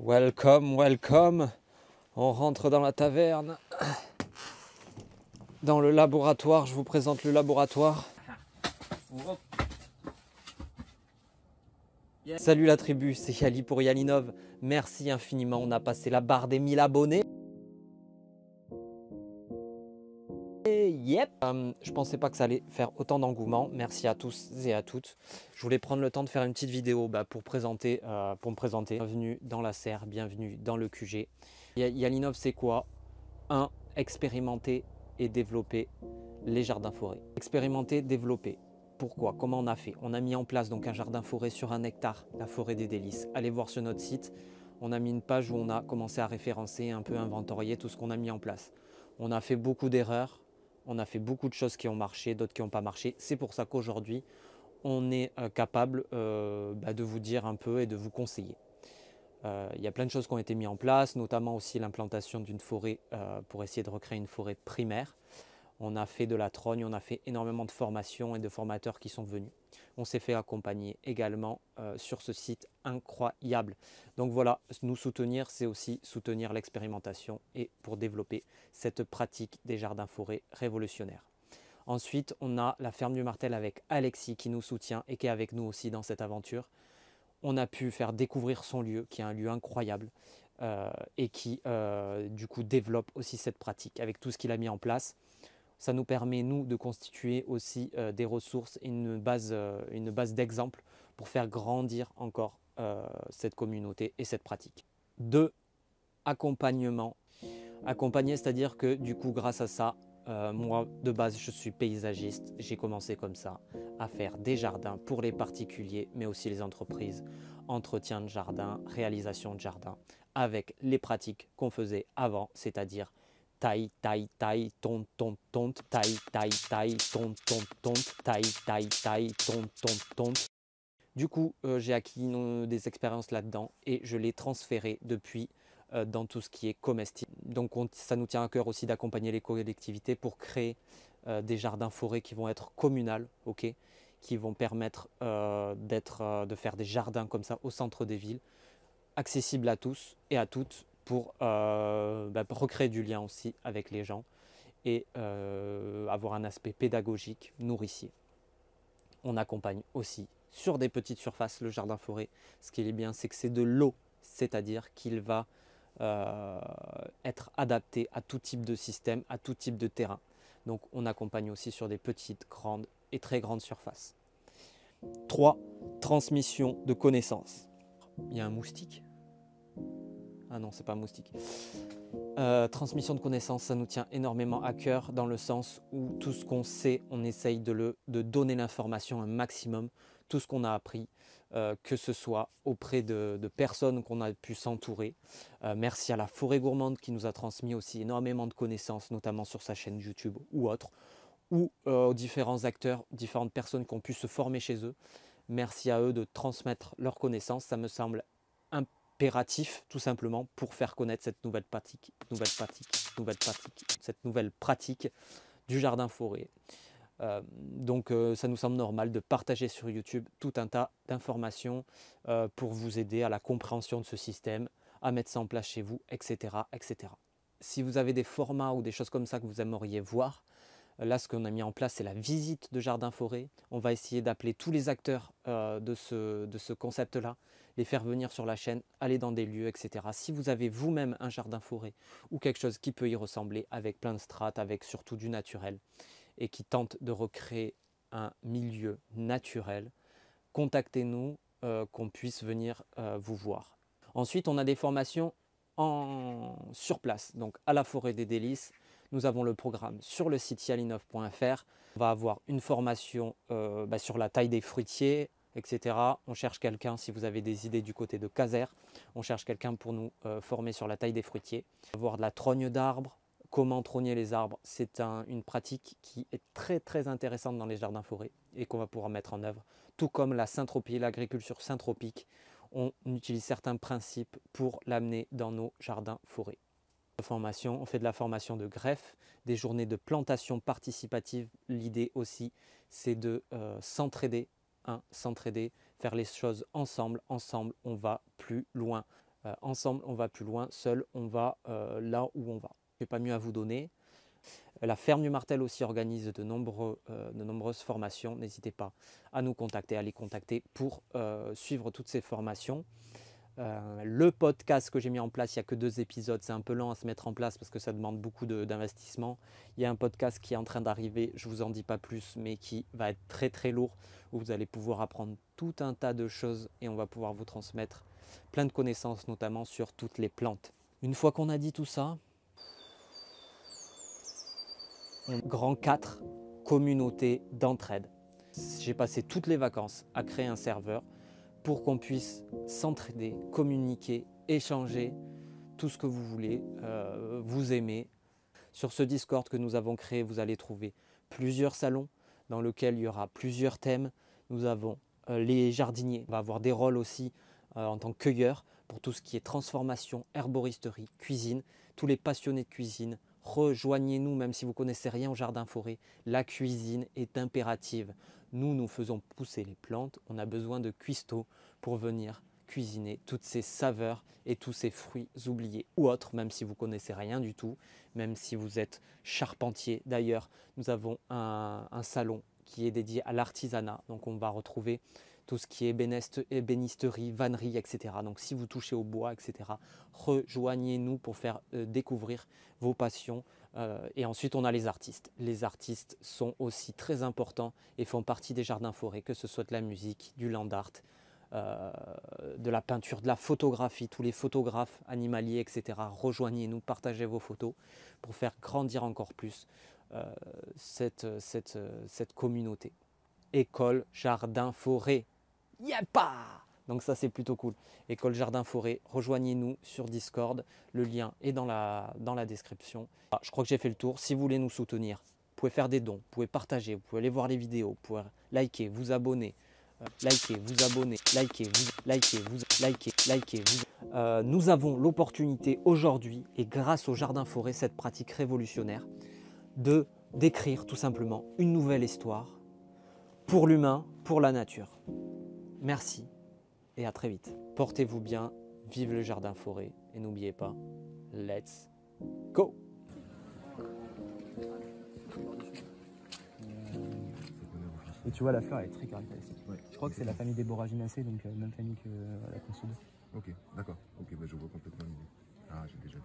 Welcome, welcome. On rentre dans la taverne, dans le laboratoire. Je vous présente le laboratoire. Salut la tribu, c'est Yali pour Yalinov. Merci infiniment, on a passé la barre des 1000 abonnés. Et yep. Je pensais pas que ça allait faire autant d'engouement. Merci à tous et à toutes. Je voulais prendre le temps de faire une petite vidéo pour me présenter. Bienvenue dans la serre, bienvenue dans le QG. Yalinov, c'est quoi? Expérimenter et développer les jardins forêts. Expérimenter, développer. Pourquoi? Comment on a fait? On a mis en place donc un jardin forêt sur 1 hectare, la forêt des délices. Allez voir sur notre site, on a mis une page où on a commencé à référencer, un peu inventorier tout ce qu'on a mis en place. On a fait beaucoup d'erreurs, on a fait beaucoup de choses qui ont marché, d'autres qui n'ont pas marché. C'est pour ça qu'aujourd'hui, on est capable de vous dire un peu et de vous conseiller. Il y a plein de choses qui ont été mises en place, notamment aussi l'implantation d'une forêt pour essayer de recréer une forêt primaire. On a fait de la trogne, on a fait énormément de formations et de formateurs qui sont venus. On s'est fait accompagner également sur ce site incroyable. Donc voilà, nous soutenir, c'est aussi soutenir l'expérimentation et pour développer cette pratique des jardins forêts révolutionnaires. Ensuite, on a la ferme du Martel avec Alexis qui nous soutient et qui est avec nous aussi dans cette aventure. On a pu faire découvrir son lieu, qui est un lieu incroyable et qui du coup développe aussi cette pratique avec tout ce qu'il a mis en place. Ça nous permet, nous, de constituer aussi des ressources et une base d'exemple pour faire grandir encore cette communauté et cette pratique. 2. Accompagnement. Accompagner, c'est-à-dire que du coup, grâce à ça, moi, de base, je suis paysagiste. J'ai commencé comme ça à faire des jardins pour les particuliers, mais aussi les entreprises. Entretien de jardin, réalisation de jardin, avec les pratiques qu'on faisait avant, c'est-à-dire taille, taille, taille, tonte, tonte, tonte, taille, taille, taille, tonte, tonte, tonte, taille, taille, taille, tonte, tonte, tonte. Du coup, j'ai acquis des expériences là-dedans et je l'ai transféré depuis dans tout ce qui est comestible. Donc ça nous tient à cœur aussi d'accompagner les collectivités pour créer des jardins forêts qui vont être communaux, okay, qui vont permettre de faire des jardins comme ça au centre des villes, accessibles à tous et à toutes pour recréer du lien aussi avec les gens et avoir un aspect pédagogique, nourricier. On accompagne aussi sur des petites surfaces le jardin forêt. Ce qui est bien, c'est que c'est de l'eau, c'est-à-dire qu'il va être adapté à tout type de système, à tout type de terrain. Donc on accompagne aussi sur des petites, grandes et très grandes surfaces. 3. Transmission de connaissances. Il y a un moustique? Ah non, c'est pas un moustique. Transmission de connaissances, ça nous tient énormément à cœur dans le sens où tout ce qu'on sait, on essaye de donner l'information un maximum, tout ce qu'on a appris, que ce soit auprès de personnes qu'on a pu s'entourer. Merci à la Forêt Gourmande qui nous a transmis aussi énormément de connaissances, notamment sur sa chaîne YouTube ou autre, ou aux différents acteurs, différentes personnes qui ont pu se former chez eux. Merci à eux de transmettre leurs connaissances, ça me semble impératif tout simplement pour faire connaître cette nouvelle pratique du jardin forêt. Donc ça nous semble normal de partager sur YouTube tout un tas d'informations pour vous aider à la compréhension de ce système, à mettre ça en place chez vous, etc., etc. Si vous avez des formats ou des choses comme ça que vous aimeriez voir, là, ce qu'on a mis en place, c'est la visite de jardin forêt. On va essayer d'appeler tous les acteurs de ce concept-là, les faire venir sur la chaîne, aller dans des lieux, etc. Si vous avez vous-même un jardin forêt ou quelque chose qui peut y ressembler, avec plein de strates, avec surtout du naturel, et qui tente de recréer un milieu naturel, contactez-nous, qu'on puisse venir vous voir. Ensuite, on a des formations sur place, donc à la Forêt des Délices. Nous avons le programme sur le site yalinov.fr. On va avoir une formation sur la taille des fruitiers, etc. On cherche quelqu'un, si vous avez des idées du côté de Caser, on cherche quelqu'un pour nous former sur la taille des fruitiers. On va avoir de la trogne d'arbres, comment trogner les arbres. C'est une pratique qui est très très intéressante dans les jardins forêts et qu'on va pouvoir mettre en œuvre. Tout comme la syntropie, l'agriculture syntropique, on utilise certains principes pour l'amener dans nos jardins forêts. On fait de la formation de greffe, des journées de plantation participative. L'idée aussi, c'est de s'entraider, faire les choses ensemble. Ensemble, on va plus loin. Ensemble, on va plus loin. Seul, on va là où on va. Je n'ai pas mieux à vous donner. La ferme du Martel aussi organise de nombreuses formations. N'hésitez pas à nous contacter, à les contacter pour suivre toutes ces formations. Le podcast que j'ai mis en place, il n'y a que 2 épisodes, c'est un peu lent à se mettre en place parce que ça demande beaucoup d'investissement. Il y a un podcast qui est en train d'arriver, je ne vous en dis pas plus, mais qui va être très très lourd, où vous allez pouvoir apprendre tout un tas de choses et on va pouvoir vous transmettre plein de connaissances, notamment sur toutes les plantes. Une fois qu'on a dit tout ça, grand 4, communauté d'entraide. J'ai passé toutes les vacances à créer un serveur pour qu'on puisse s'entraider, communiquer, échanger, tout ce que vous voulez, vous aimez. Sur ce Discord que nous avons créé, vous allez trouver plusieurs salons dans lesquels il y aura plusieurs thèmes. Nous avons les jardiniers, on va avoir des rôles aussi en tant que cueilleurs pour tout ce qui est transformation, herboristerie, cuisine. Tous les passionnés de cuisine, rejoignez-nous même si vous ne connaissez rien au jardin-forêt. La cuisine est impérative. Nous faisons pousser les plantes, on a besoin de cuistots pour venir cuisiner toutes ces saveurs et tous ces fruits oubliés ou autres, même si vous ne connaissez rien du tout, même si vous êtes charpentier. D'ailleurs, nous avons un salon qui est dédié à l'artisanat, donc on va retrouver tout ce qui est ébénisterie, vannerie, etc. Donc si vous touchez au bois, etc., rejoignez-nous pour faire découvrir vos passions. Et ensuite, on a les artistes. Les artistes sont aussi très importants et font partie des jardins-forêts, que ce soit de la musique, du land art, de la peinture, de la photographie, tous les photographes animaliers, etc. Rejoignez-nous, partagez vos photos pour faire grandir encore plus cette communauté. École, jardin, forêt. Yepa! Donc ça, c'est plutôt cool. École Jardin Forêt, rejoignez-nous sur Discord. Le lien est dans la description. Je crois que j'ai fait le tour. Si vous voulez nous soutenir, vous pouvez faire des dons, vous pouvez partager, vous pouvez aller voir les vidéos, vous pouvez liker, vous abonner, liker, vous abonner, liker. Nous avons l'opportunité aujourd'hui, et grâce au Jardin Forêt, cette pratique révolutionnaire, de d'écrire tout simplement une nouvelle histoire pour l'humain, pour la nature. Merci et à très vite. Portez-vous bien, vive le jardin forêt et n'oubliez pas, let's go! Et tu vois, la fleur elle est très caractéristique. Ouais. Je crois que c'est la famille des Borraginacées, donc même famille que la Consude. Ok, d'accord. Ok, bah, je vois complètement l'idée. Ah, j'ai déjà vu.